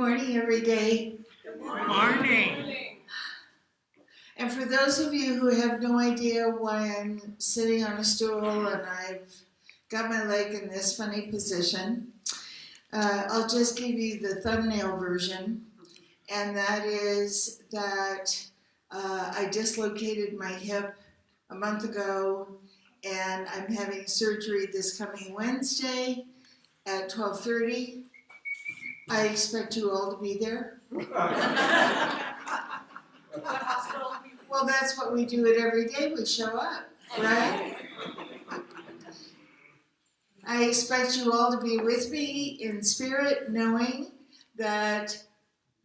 morning, every day. Good morning. And for those of you who have no idea why I'm sitting on a stool and I've got my leg in this funny position, I'll just give you the thumbnail version. And that is that I dislocated my hip a month ago, and I'm having surgery this coming Wednesday at 12:30. I expect you all to be there. Well, that's what we do it every day. We show up, right? I expect you all to be with me in spirit, knowing that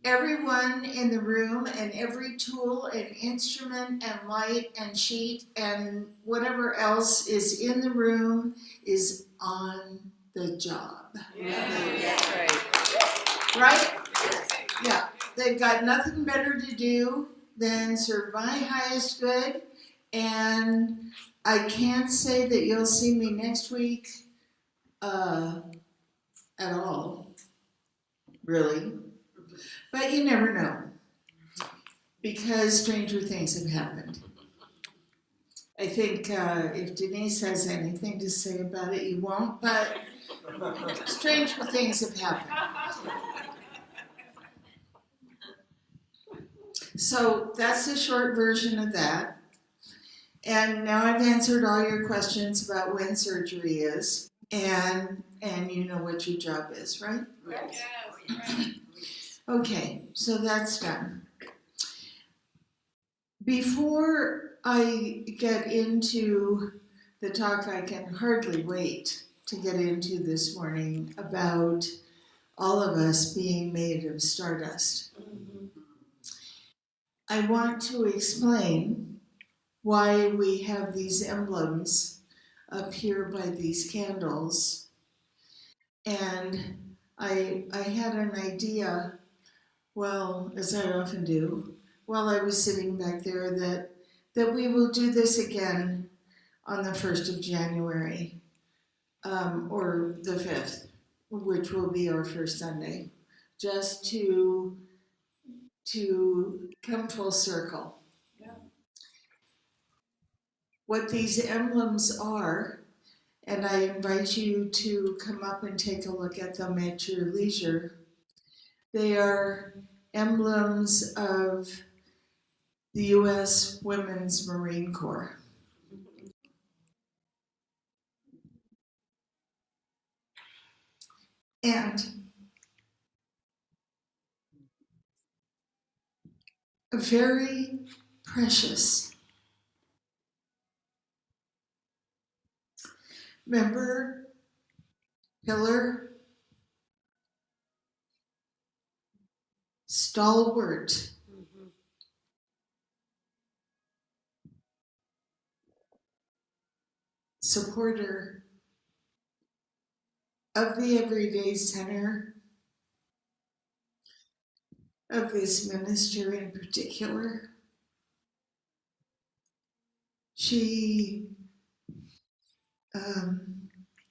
everyone in the room and every tool and instrument and light and sheet and whatever else is in the room is on the job. Yes. Right? Yeah. They've got nothing better to do than serve my highest good. And I can't say that you'll see me next week at all, really. But you never know, because stranger things have happened. I think if Denise has anything to say about it, you won't, but stranger things have happened. So that's the short version of that. And now I've answered all your questions about when surgery is, and you know what your job is, right? Yes. Okay, so that's done. Before I get into the talk I can hardly wait to get into this morning about all of us being made of stardust, I want to explain why we have these emblems up here by these candles. And I had an idea, well, as I often do, while I was sitting back there, that we will do this again on the 1st of January, or the 5th, which will be our first Sunday, just to come full circle. Yeah. What these emblems are, and I invite you to come up and take a look at them at your leisure, they are emblems of the U.S. Women's Marine Corps. And a very precious member, pillar, stalwart, supporter of the Everyday Center, of this minister in particular. She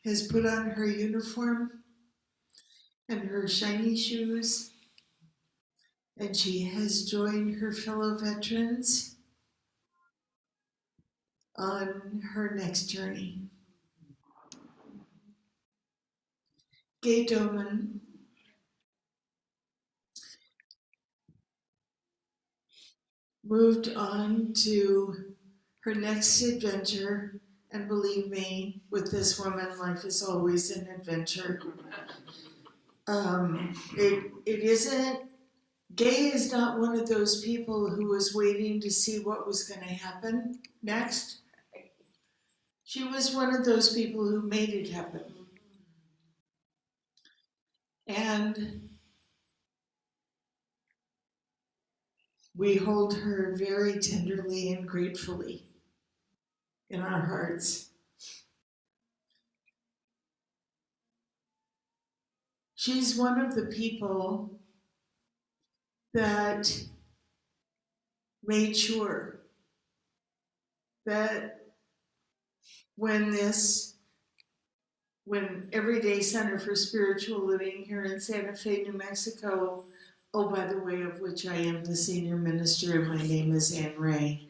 has put on her uniform and her shiny shoes, and she has joined her fellow veterans on her next journey. Gay Doman moved on to her next adventure, and believe me, with this woman, life is always an adventure. It isn't, Gay is not one of those people who was waiting to see what was going to happen next. She was one of those people who made it happen. And we hold her very tenderly and gratefully in our hearts. She's one of the people that made sure that when Everyday Center for Spiritual Living here in Santa Fe, New Mexico Oh, by the way, of which I am the senior minister, and my name is Ann Rea.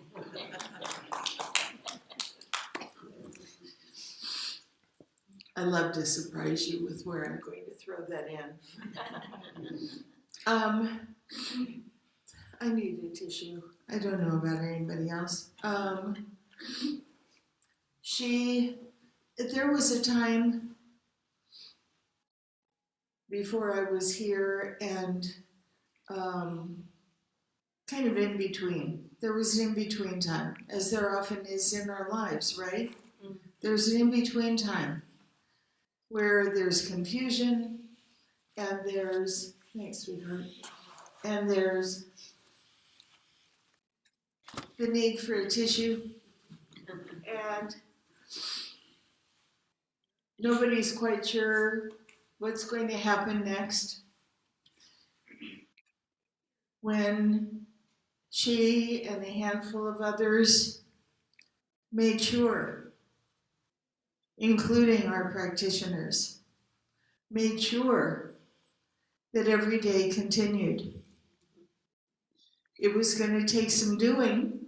I love to surprise you with where I'm going to throw that in. I need a tissue. I don't know about anybody else. There was a time before I was here and kind of in between. There was an in-between time, as there often is in our lives, right? There's an in-between time where there's confusion and there's, thanks, sweetheart, and there's the need for a tissue, and nobody's quite sure what's going to happen next. When she and a handful of others made sure, including our practitioners, made sure that every day continued. It was going to take some doing.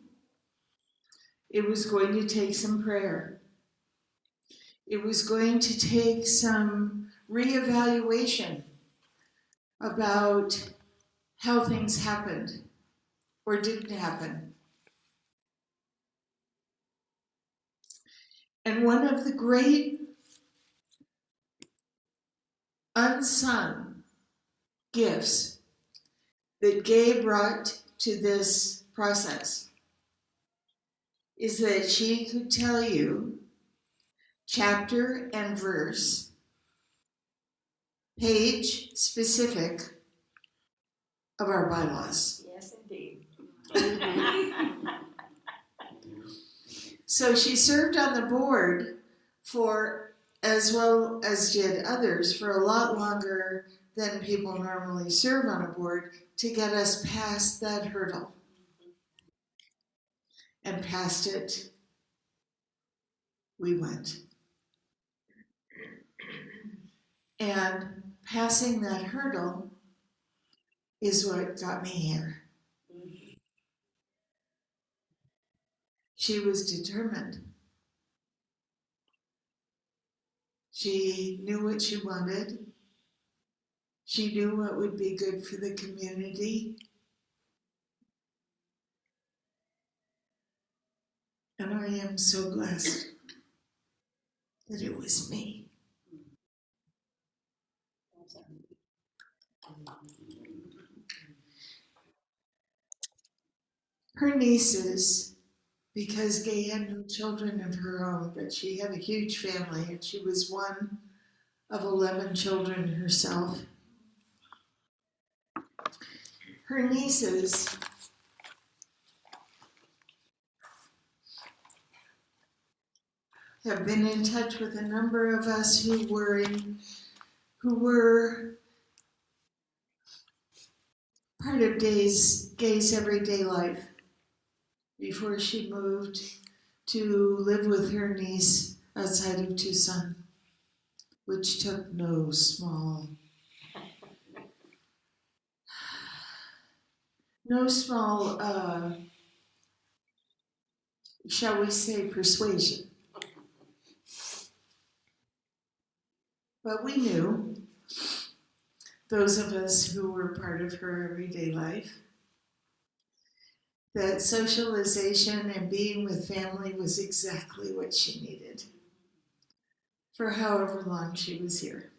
It was going to take some prayer. It was going to take some reevaluation about how things happened or didn't happen. And one of the great unsung gifts that Gay brought to this process is that she could tell you chapter and verse, page specific of our bylaws. Yes, indeed. So she served on the board for, as well as did others, for a lot longer than people normally serve on a board to get us past that hurdle. And past it, we went. And passing that hurdle is what got me here. She was determined. She knew what she wanted. She knew what would be good for the community. And I am so blessed that it was me. Her nieces, because Gay had no children of her own, but she had a huge family, and she was one of 11 children herself. Her nieces have been in touch with a number of us who were part of Gay's everyday life before she moved to live with her niece outside of Tucson, which took no small shall we say, persuasion. But we knew, those of us who were part of her everyday life, that socialization and being with family was exactly what she needed for however long she was here.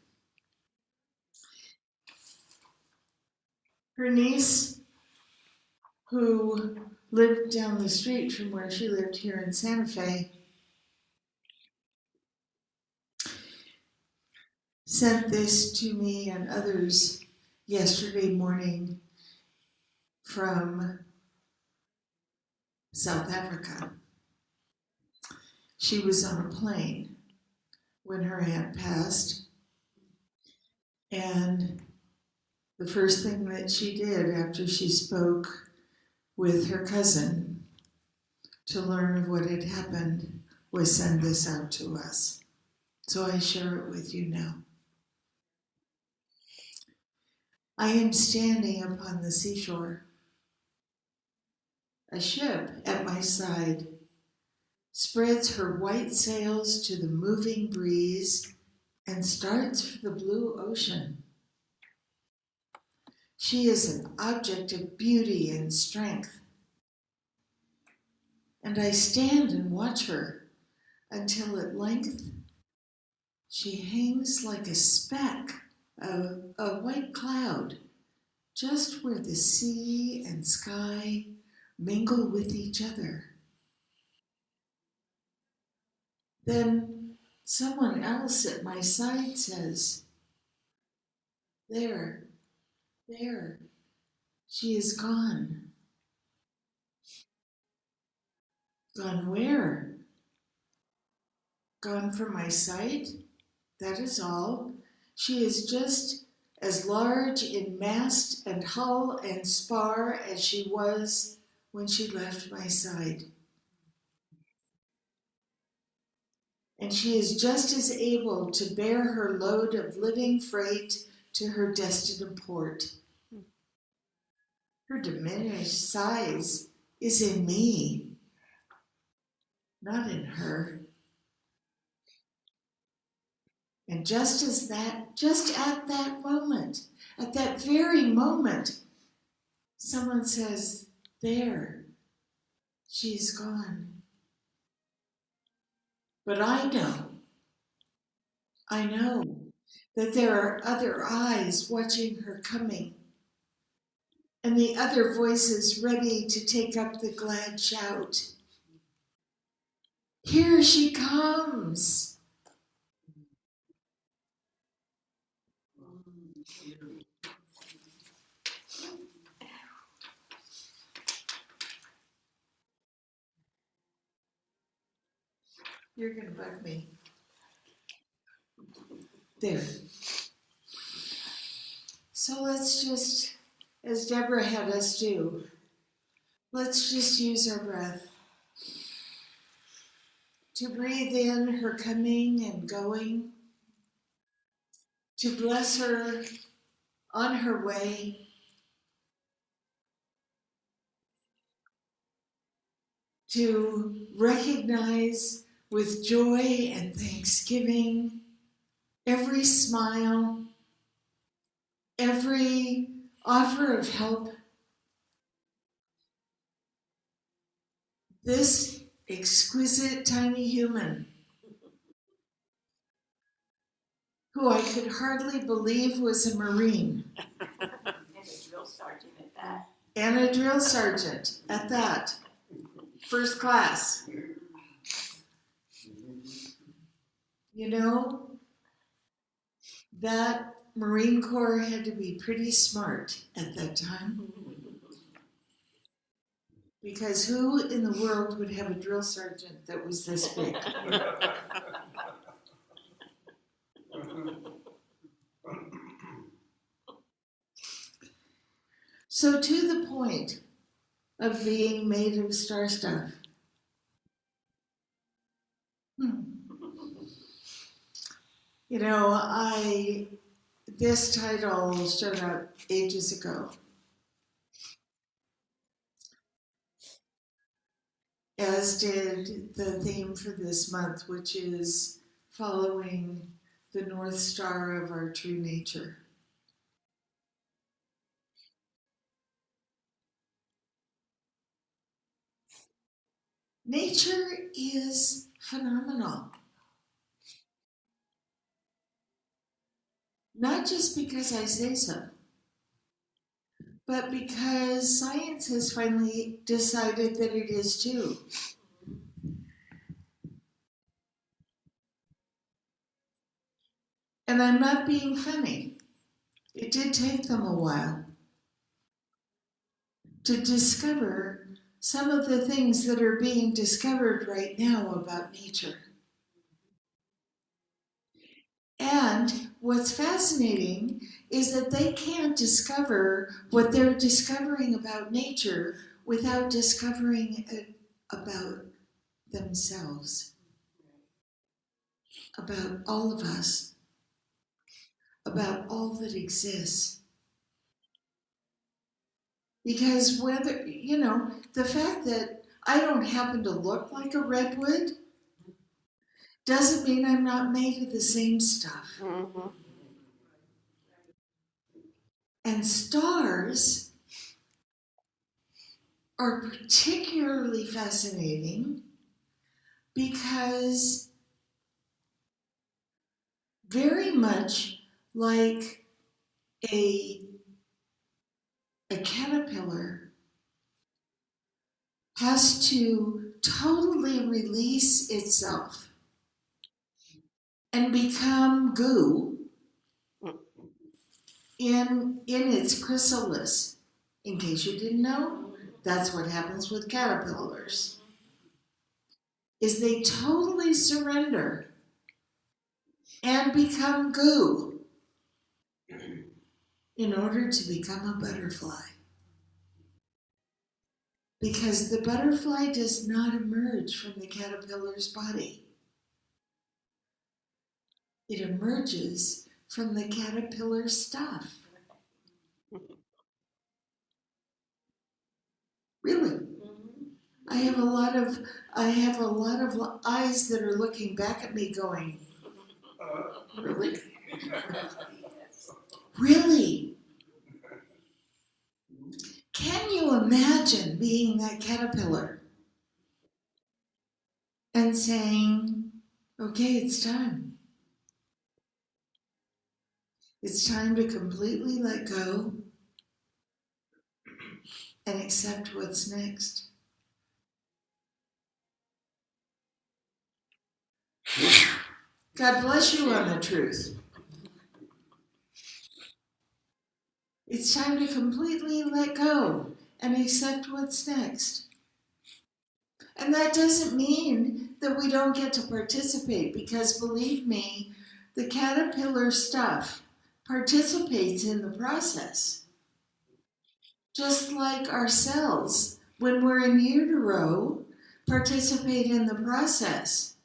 Her niece, who lived down the street from where she lived here in Santa Fe, sent this to me and others yesterday morning from South Africa. She was on a plane when her aunt passed, and the first thing that she did after she spoke with her cousin to learn of what had happened was send this out to us. So I share it with you now. I am standing upon the seashore. A ship at my side spreads her white sails to the moving breeze and starts for the blue ocean. She is an object of beauty and strength, and I stand and watch her until at length she hangs like a speck of a white cloud just where the sea and sky mingle with each other. Then someone else at my side says, "There, there, she is gone." Gone where? Gone from my sight? That is all. She is just as large in mast and hull and spar as she was when she left my side. And she is just as able to bear her load of living freight to her destined port. Her diminished size is in me, not in her. And just at that moment, at that very moment, someone says, "There, she's gone." But I know that there are other eyes watching her coming, and the other voices ready to take up the glad shout. "Here she comes!" You're going to bug me. There. So let's just, as Deborah had us do, let's just use our breath to breathe in her coming and going, to bless her on her way, to recognize with joy and thanksgiving every smile, every offer of help. This exquisite tiny human, who I could hardly believe was a Marine. And a drill sergeant at that. And a drill sergeant at that. First class. You know, that Marine Corps had to be pretty smart at that time. Because who in the world would have a drill sergeant that was this big? So to the point of being made of star stuff. You know, this title showed up ages ago, as did the theme for this month, which is following the North Star of our true nature. Nature is phenomenal. Not just because I say so, but because science has finally decided that it is too. And I'm not being funny. It did take them a while to discover some of the things that are being discovered right now about nature. And what's fascinating is that they can't discover what they're discovering about nature without discovering it about themselves, about all of us, about all that exists. Because whether, the fact that I don't happen to look like a redwood doesn't mean I'm not made of the same stuff. Mm-hmm. And stars are particularly fascinating because very much like a caterpillar has to totally release itself and become goo in its chrysalis. In case you didn't know, that's what happens with caterpillars. Is they totally surrender and become goo in order to become a butterfly. Because the butterfly does not emerge from the caterpillar's body. It emerges from the caterpillar stuff. Really. I have a lot of eyes that are looking back at me going, really? Really? Can you imagine being that caterpillar and saying, okay, it's time. It's time to completely let go and accept what's next. God bless you on the truth. It's time to completely let go and accept what's next. And that doesn't mean that we don't get to participate, because believe me, the caterpillar stuff participates in the process. Just like our cells, when we're in utero, participate in the process.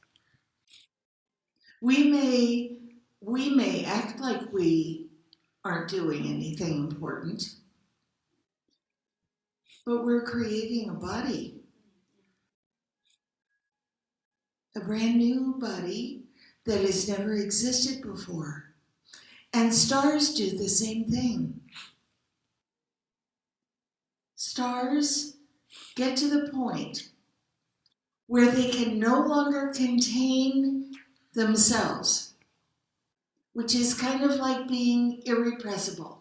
We may act like we aren't doing anything important, but we're creating a body. A brand new body that has never existed before. And stars do the same thing. Stars get to the point where they can no longer contain themselves, which is kind of like being irrepressible.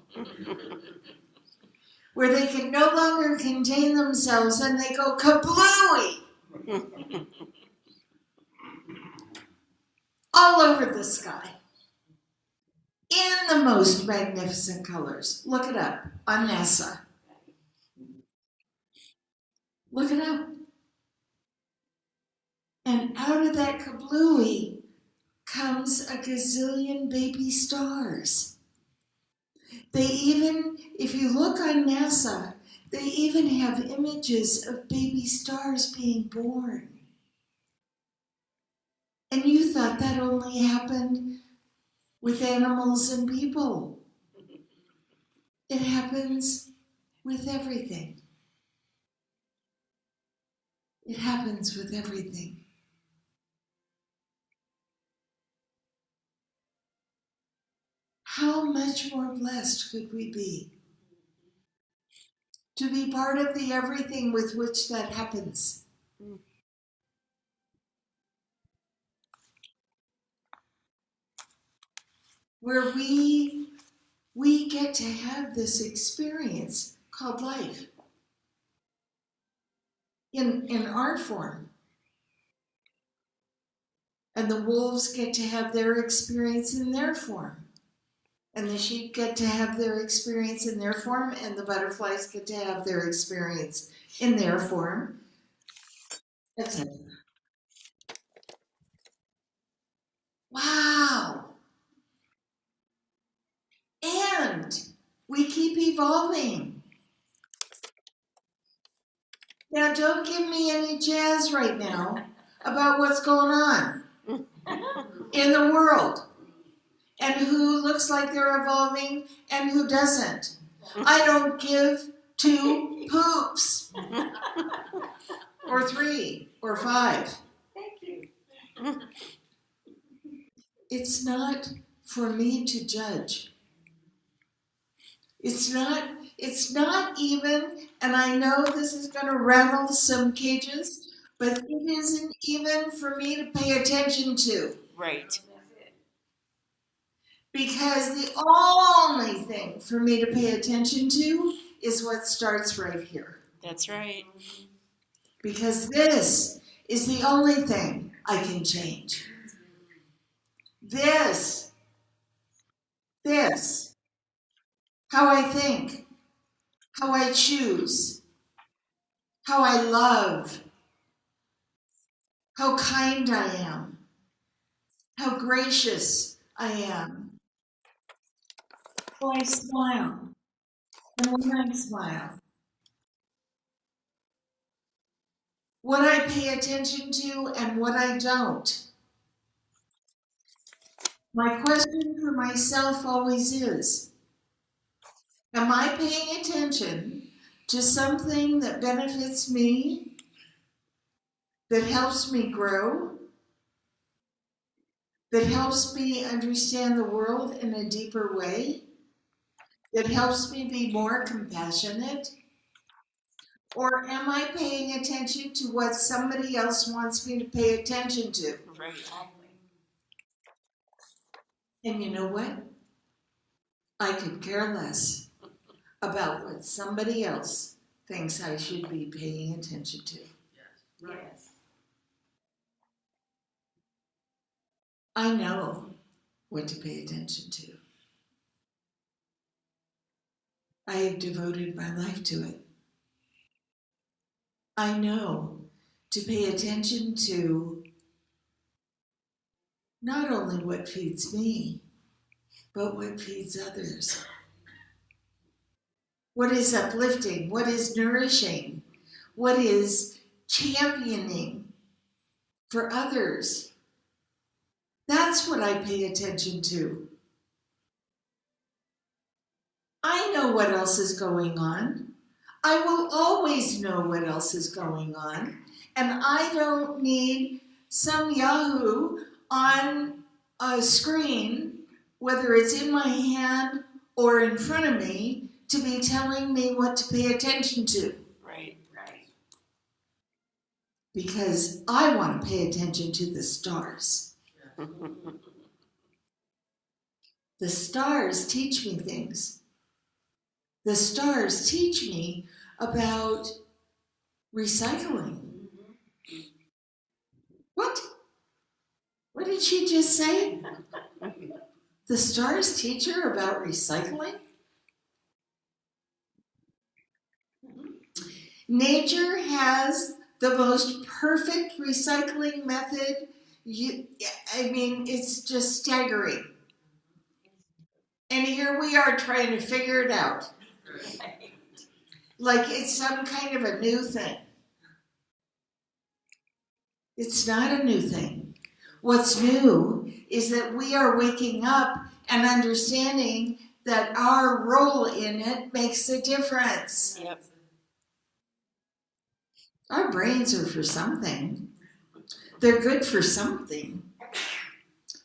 Where they can no longer contain themselves and they go kablooey all over the sky in the most magnificent colors. Look it up on NASA. Look it up. And out of that kablooey comes a gazillion baby stars. They even, if you look on NASA, they even have images of baby stars being born. And you thought that only happened with animals and people. It happens with everything. It happens with everything. How much more blessed could we be to be part of the everything with which that happens? Where we get to have this experience called life in our form. And the wolves get to have their experience in their form. And the sheep get to have their experience in their form, and the butterflies get to have their experience in their form, etc. Wow! And we keep evolving. Now, don't give me any jazz right now about what's going on in the world and who looks like they're evolving and who doesn't. I don't give 2 poops. Or 3 or 5. Thank you. It's not for me to judge. It's not even, and I know this is going to rattle some cages, but it isn't even for me to pay attention to. Right. Because the only thing for me to pay attention to is what starts right here. That's right. Because this is the only thing I can change. This, how I think, how I choose, how I love, how kind I am, how gracious I am, how I smile, and when I smile, what I pay attention to and what I don't. My question for myself always is, am I paying attention to something that benefits me, that helps me grow, that helps me understand the world in a deeper way, that helps me be more compassionate? Or am I paying attention to what somebody else wants me to pay attention to? Right. And you know what? I could care less about what somebody else thinks I should be paying attention to. Yes. I know what to pay attention to. I have devoted my life to it. I know to pay attention to not only what feeds me, but what feeds others. What is uplifting? What is nourishing? What is championing for others? That's what I pay attention to. I know what else is going on. I will always know what else is going on. And I don't need some Yahoo on a screen, whether it's in my hand or in front of me, to be telling me what to pay attention to. Right. Right. Because I want to pay attention to the stars. The stars teach me things. The stars teach me about recycling. What? What did she just say? The stars teach her about recycling? Nature has the most perfect recycling method. It's just staggering. And here we are trying to figure it out. Like it's some kind of a new thing. It's not a new thing. What's new is that we are waking up and understanding that our role in it makes a difference. Yep. Our brains are for something. They're good for something.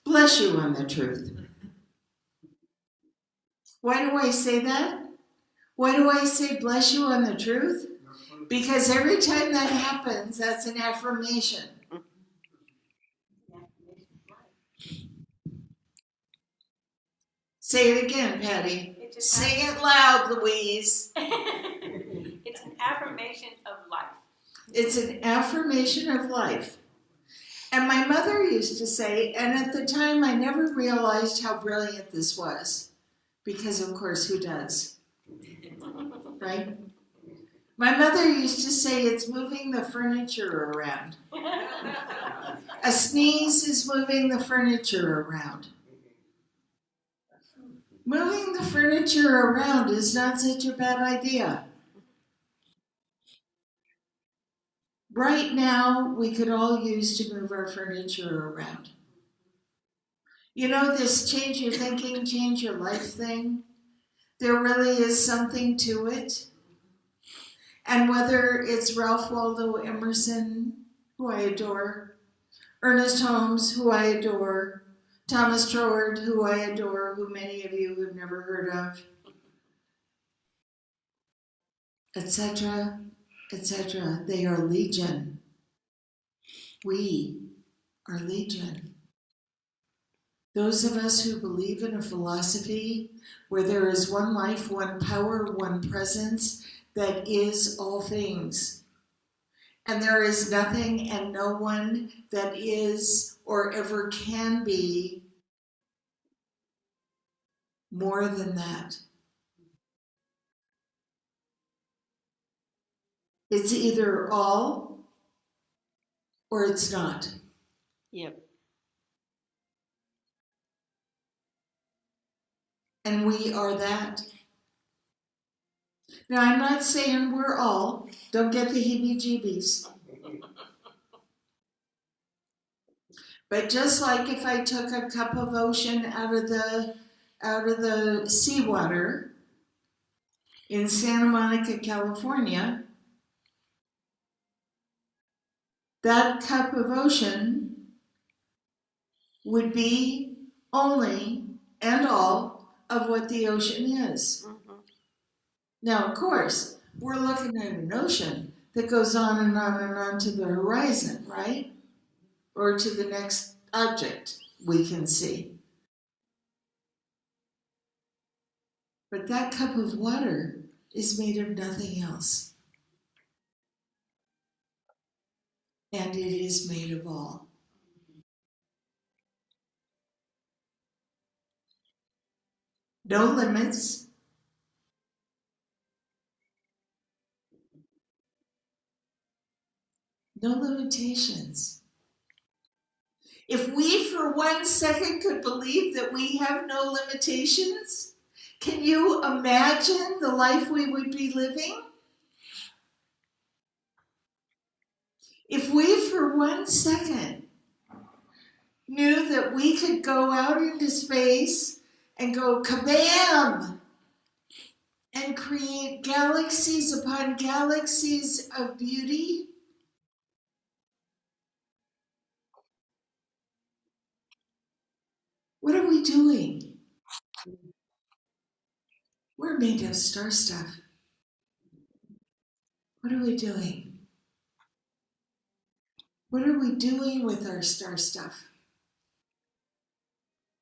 Bless you on the truth. Why do I say that? Why do I say bless you on the truth? Because every time that happens, that's an affirmation. Say it again, Patty. Say it loud, Louise. It's an affirmation of life. It's an affirmation of life. And my mother used to say, and at the time I never realized how brilliant this was. Because of course, who does? Right? My mother used to say it's moving the furniture around. A sneeze is moving the furniture around. Moving the furniture around is not such a bad idea. Right now, we could all use to move our furniture around. You know, this change your thinking, change your life thing, there really is something to it. And whether it's Ralph Waldo Emerson, who I adore, Ernest Holmes, who I adore, Thomas Troward, who I adore, who many of you have never heard of, etc., etc. They are legion. We are legion. Those of us who believe in a philosophy where there is one life, one power, one presence that is all things. And there is nothing and no one that is or ever can be more than that. It's either all or it's not. Yep. And we are that. Now, I'm not saying we're all. Don't get the heebie-jeebies. But just like if I took a cup of ocean out of the seawater in Santa Monica, California, that cup of ocean would be only and all of what the ocean is. Mm-hmm. Now, of course, we're looking at an ocean that goes on and on and on to the horizon, right? Or to the next object we can see. But that cup of water is made of nothing else. And it is made of all. No limits. No limitations. If we for 1 second could believe that we have no limitations, can you imagine the life we would be living? If we for 1 second knew that we could go out into space and go kabam and create galaxies upon galaxies of beauty, what are we doing? We're made of star stuff. What are we doing? What are we doing with our star stuff?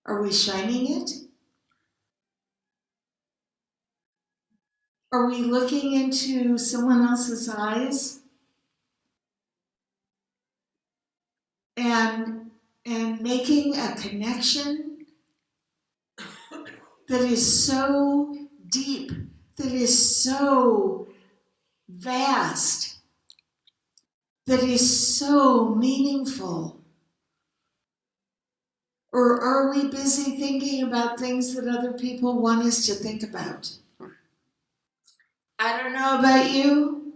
Are we shining it? Are we looking into someone else's eyes and making a connection that is so deep, that is so vast, that is so meaningful? Or are we busy thinking about things that other people want us to think about? I don't know about you,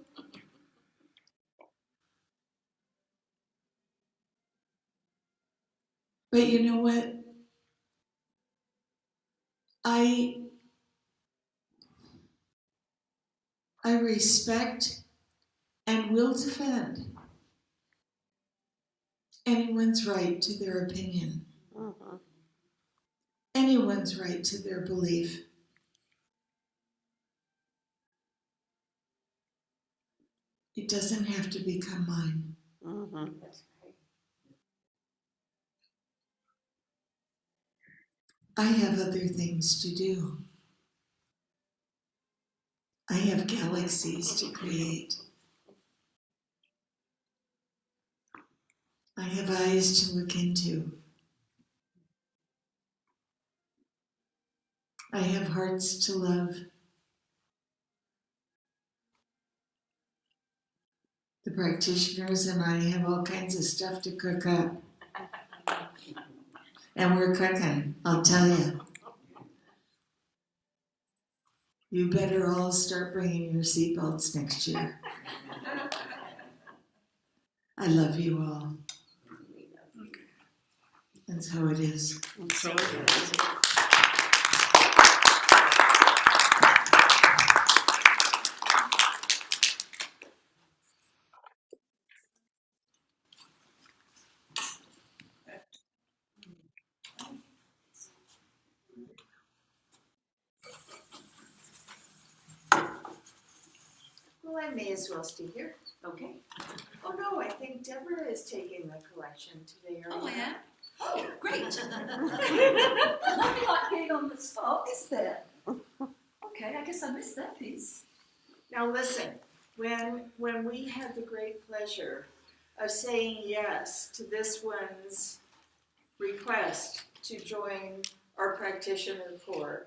but you know what? I respect and will defend anyone's right to their opinion, Mm-hmm. anyone's right to their belief. It doesn't have to become mine. Mm-hmm. I have other things to do. I have galaxies to create. I have eyes to look into. I have hearts to love. The practitioners and I have all kinds of stuff to cook up. And we're cooking, I'll tell you. You better all start bringing your seatbelts next year. I love you all. That's how it is. So it is. may as well stay here. Okay. Oh no, I think Deborah is taking the collection today. Oh, I am? Oh, great. Nothing Nothing like being on the spot, is there? Okay, I guess I missed that piece. Now listen, when we had the great pleasure of saying yes to this one's request to join our practitioner corps,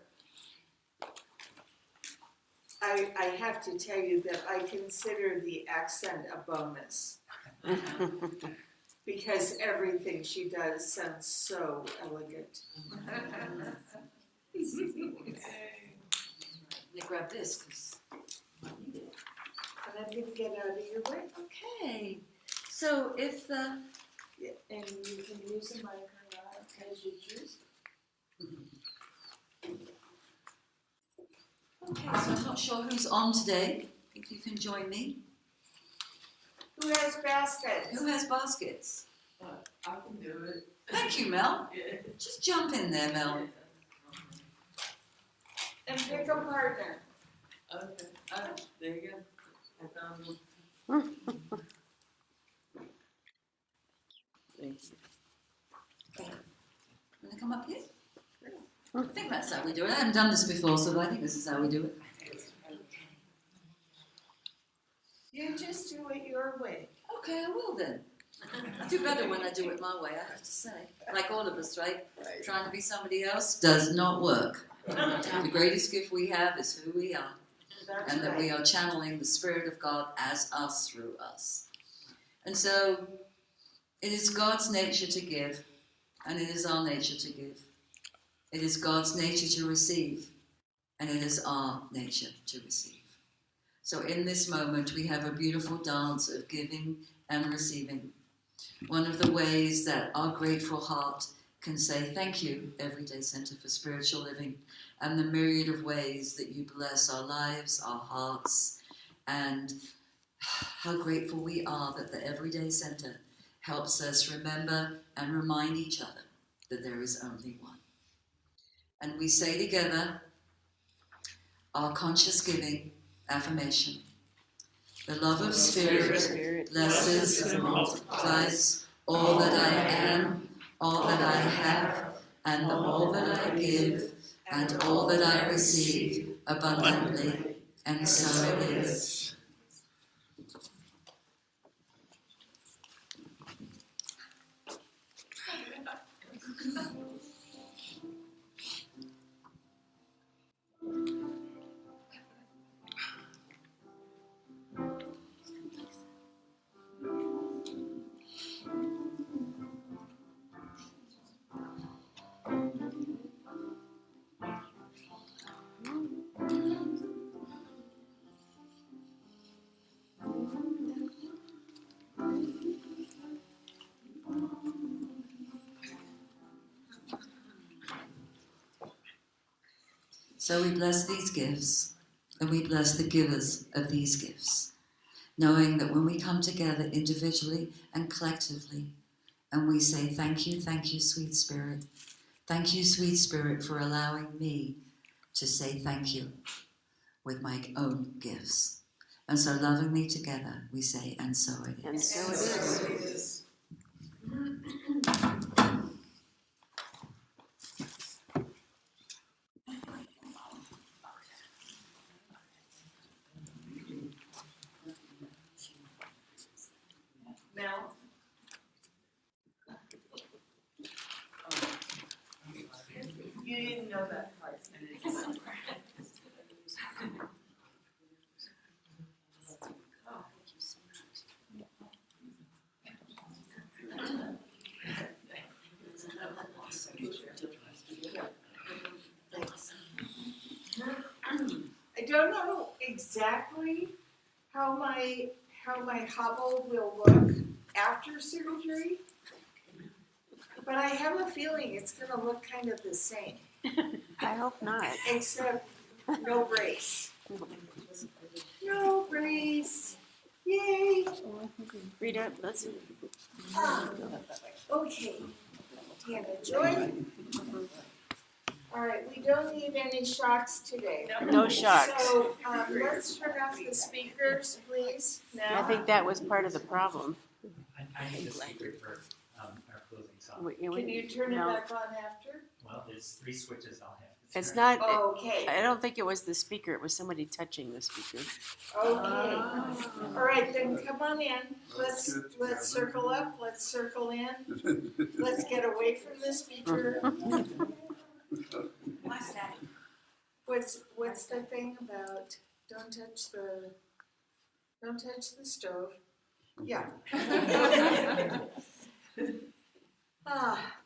I have to tell you that I consider the accent a bonus. Because everything she does sounds so elegant. Let me grab this, because I need it. And I'm going to get out of your way. Okay, so if the... Yeah, and you can use the mic or not as you choose. Okay, so I'm not sure who's on today. If you can join me. Who has baskets? Who has baskets? I can do it. Thank you, Mel. Yeah. Just jump in there, Mel. And pick a partner. Okay. There you go. I found one. Okay. Want to come up here? I think that's how we do it. I haven't done this before, so I think this is how we do it. You just do it your way. Okay, I will then. I do better when I do it my way, I have to say. Like all of us, right? Trying to be somebody else does not work. The greatest gift we have is who we are. That's And that we right. are channeling the Spirit of God as us, through us. And so, it is God's nature to give, and it is our nature to give. It is God's nature to receive, and it is our nature to receive. So in this moment, we have a beautiful dance of giving and receiving. One of the ways that our grateful heart can say thank you, Everyday Center for Spiritual Living, and the myriad of ways that you bless our lives, our hearts, and how grateful we are that the Everyday Center helps us remember and remind each other that there is only one. And we say together our conscious giving affirmation. The love of Spirit blesses and multiplies all that I am, all that I have, and all that I give, and all that I receive abundantly, and so it is. So we bless these gifts, and we bless the givers of these gifts, knowing that when we come together individually and collectively, and we say, thank you, sweet Spirit. Thank you, sweet Spirit, for allowing me to say thank you with my own gifts. And so lovingly together, we say, and so it is. And so it is. Mel? You didn't know that part. I don't know exactly how my hobble will look after surgery, but I have a feeling it's going to look kind of the same, I hope not. except no brace. No brace. Yay! Rita, let's. Okay. Hannah, join. All right, we don't need any shocks today. No shocks. So, let's turn off the speakers, please, now. I think that was part of the problem. I need a speaker for our closing song. Can you turn it No. back on after? Well, there's 3 switches I'll have to turn. It's not, Okay, I don't think it was the speaker, it was somebody touching the speaker. okay. All right, then come on in. Let's circle up, let's circle in. Let's get away from the speaker. What's the thing about don't touch the stove? Yeah.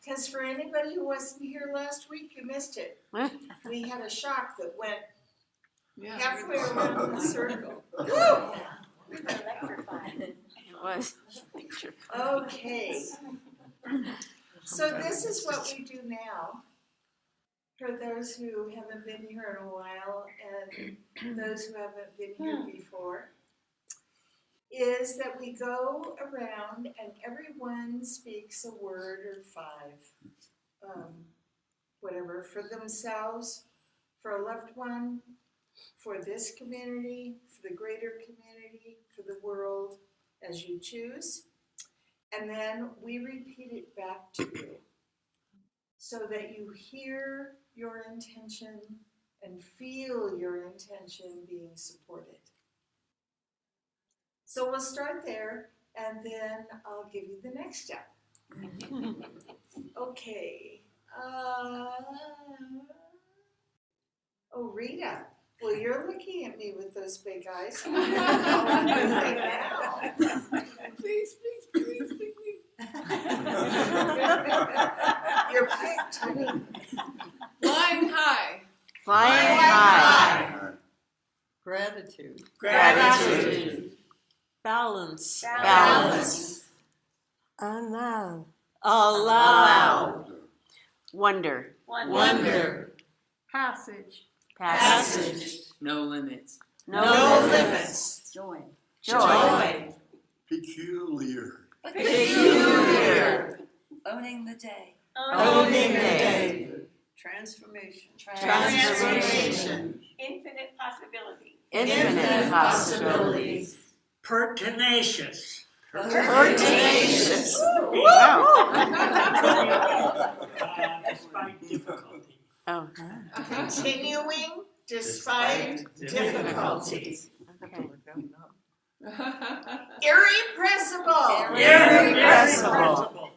Because for anybody who wasn't here last week, you missed it. We had a shock that went halfway around the circle. Woo! It was. Okay. So this is what we do now. For those who haven't been here in a while and those who haven't been here before, is that we go around and everyone speaks a word or 5, whatever, for themselves, for a loved one, for this community, for the greater community, for the world, as you choose. And then we repeat it back to you so that you hear your intention and feel your intention being supported. So we'll start there, and then I'll give you the next step. Okay. Oh, Rita. Well, you're looking at me with those big eyes. Right now. Please. You're picked, honey. Flying high. Flying high. Gratitude. Gratitude. Balance. Balance. Allow. Wonder. Wonder. Passage. Passage. No limits. No limits. Joy. Joy. Peculiar. Peculiar. Owning the day. Owning the day. Transformation. Transformation. Infinite possibility. Infinite possibilities. Pertinacious. Pertinacious. Wow. Despite difficulty. Oh, Continuing despite difficulties. okay. Irrepressible. Irrepressible.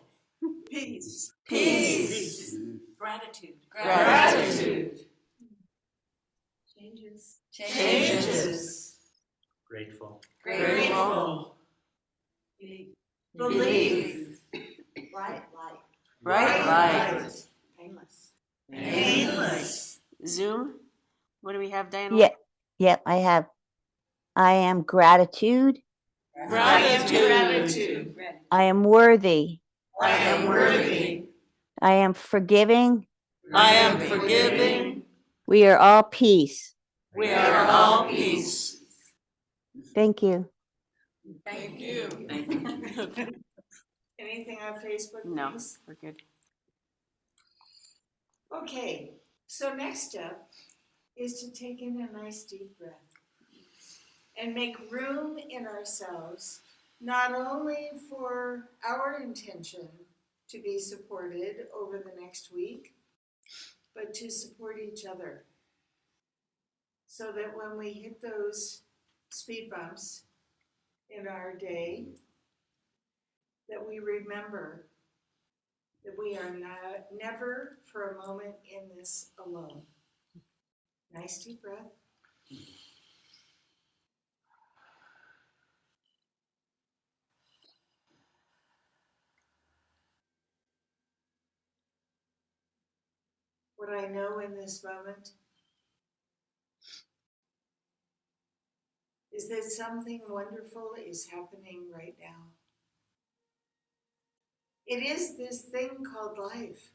Peace. Peace. Gratitude. Gratitude. Changes. Grateful. Grateful. Believe. Bright light. Bright light. Painless. Painless. Zoom. What do we have, Diana? Yep, I have. I am gratitude. Gratitude. I am worthy. I am worthy. I am forgiving. I am forgiving. We are all peace. We are all peace. Thank you. Thank you. Anything on Facebook, No, please? we're good. Okay, so next step is to take in a nice deep breath and make room in ourselves, not only for our intention to be supported over the next week, but to support each other. So that when we hit those speed bumps in our day, that we remember that we are never for a moment in this alone. Nice deep breath. What I know in this moment is that something wonderful is happening right now. It is this thing called life.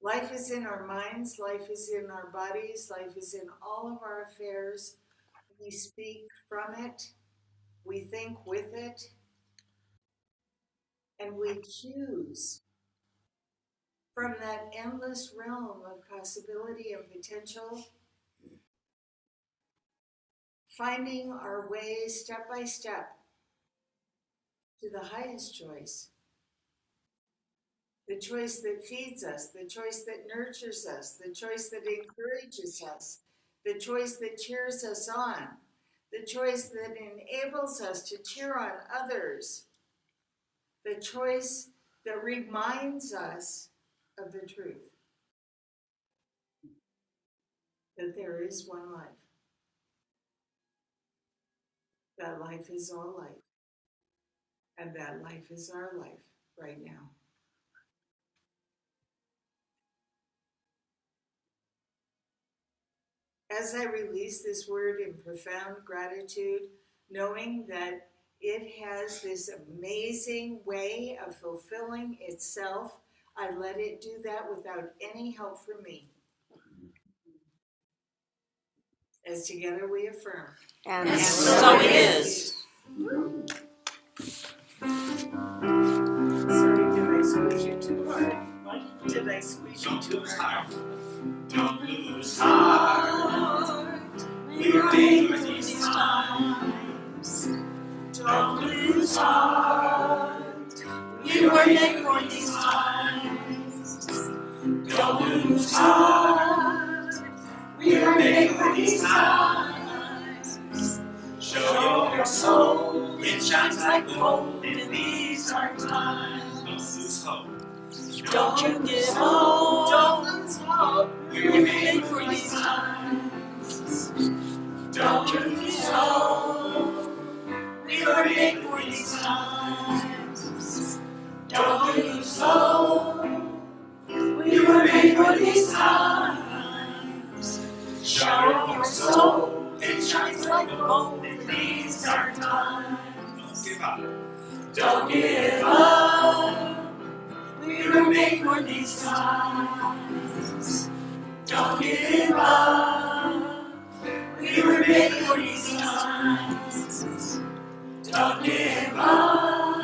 Life is in our minds, life is in our bodies, life is in all of our affairs. We speak from it, we think with it, and we choose from that endless realm of possibility and potential, finding our way step by step to the highest choice. The choice that feeds us, the choice that nurtures us, the choice that encourages us, the choice that cheers us on, the choice that enables us to cheer on others, the choice that reminds us of the truth, that there is one life. That life is all life, and that life is our life right now. As I release this word in profound gratitude, knowing that it has this amazing way of fulfilling itself, I let it do that without any help from me. As together we affirm. And so it is. Sorry, did I squeeze you too hard? Did I squeeze you too hard? Don't lose heart. We're made for these times. Don't lose heart. We were made for these times. Don't lose heart. We were made for these times. Show your soul, it shines like gold in these dark times. Don't lose hope. Don't you give up. Don't lose hope. We were made for these times. Don't you lose hope. We were made for these times. Don't lose hope. We were made for these times. Show your soul, it shines like gold in these dark times. Don't give up. Don't give up. We were made for these times. Don't give up. We were made for these times. Don't give up.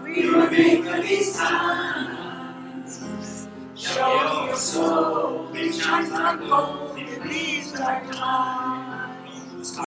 We were made for these times. Show your soul, it shines like gold in these dark times.